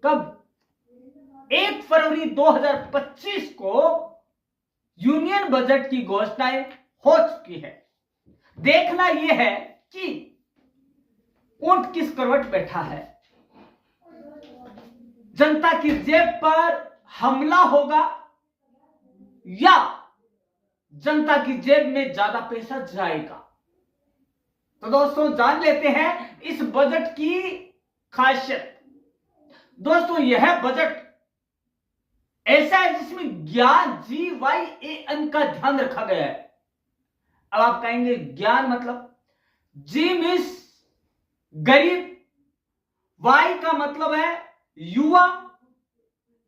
कब 1 फरवरी 2025 को union budget की घोषणाएं हो चुकी है। देखना यह है कि ऊंट किस करवट बैठा है। जनता की जेब पर हमला होगा या जनता की जेब में ज्यादा पैसा जाएगा। तो दोस्तों जान लेते हैं इस बजट की खासियत। दोस्तों यह बजट ऐसा है जिसमें ज्ञान GYAN का ध्यान रखा गया है। अब आप कहेंगे ज्ञान मतलब, जी मीन्स गरीब, वाई का मतलब है युवा,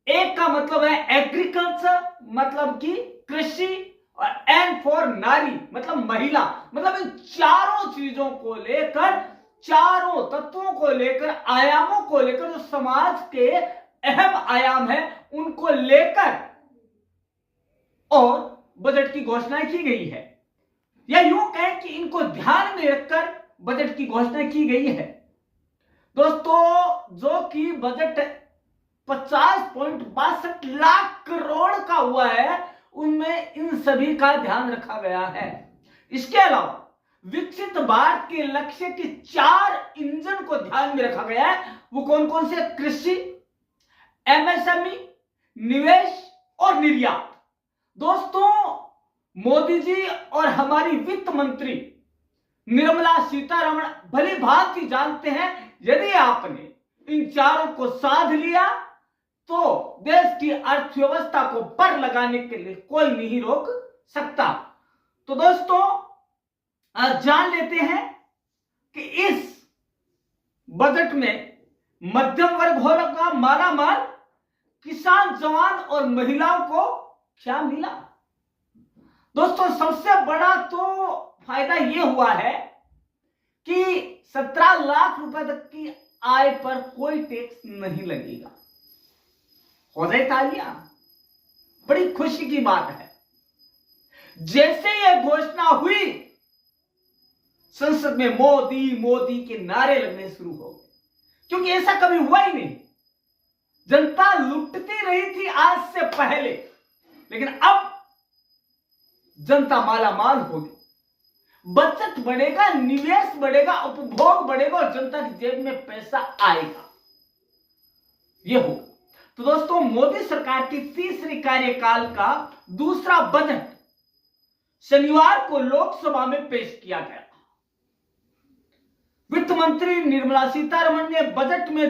ए का मतलब है एग्रीकल्चर मतलब कि कृषि, और एन फॉर नारी मतलब महिला। मतलब इन चारों चीजों को लेकर, चारों तत्वों को लेकर, आयामों को लेकर, जो समाज के अहम आयाम है उनको लेकर और बजट की घोषणा की गई है, या यूं कहें कि इनको ध्यान में रखकर बजट की घोषणा की गई है। दोस्तों जो कि बजट 50.62 लाख करोड़ का हुआ है, उनमें इन सभी का ध्यान रखा गया है। इसके अलावा विकसित भारत के लक्ष्य के 4 इंजन को ध्यान में रखा गया है। वो कौन कौन से? कृषि, MSME, निवेश और निर्यात। दोस्तों मोदी जी और हमारी वित्त मंत्री निर्मला सीतारमण भली भांति जानते हैं, यदि आपने इन चारों को साध लिया तो देश की अर्थव्यवस्था को पर लगाने के लिए कोई नहीं रोक सकता। तो दोस्तों जान लेते हैं कि इस बजट में मध्यम वर्ग होगा माला माल, किसान, जवान और महिलाओं को क्या मिला? दोस्तों सबसे बड़ा तो फायदा यह हुआ है कि 17 लाख रुपए तक की आय पर कोई टैक्स नहीं लगेगा। हो जाए तालियां, बड़ी खुशी की बात है। जैसे यह घोषणा हुई, संसद में मोदी मोदी के नारे लगने शुरू हो गए, क्योंकि ऐसा कभी हुआ ही नहीं। जनता लुटती रही थी आज से पहले, लेकिन अब जनता माला माल होगी, बचत बढ़ेगा, निवेश बढ़ेगा, उपभोग बढ़ेगा और जनता की जेब में पैसा आएगा। यह होगा। तो दोस्तों मोदी सरकार की तीसरी कार्यकाल का दूसरा बजट शनिवार को लोकसभा में पेश किया गया। वित्त मंत्री निर्मला सीतारमण ने बजट में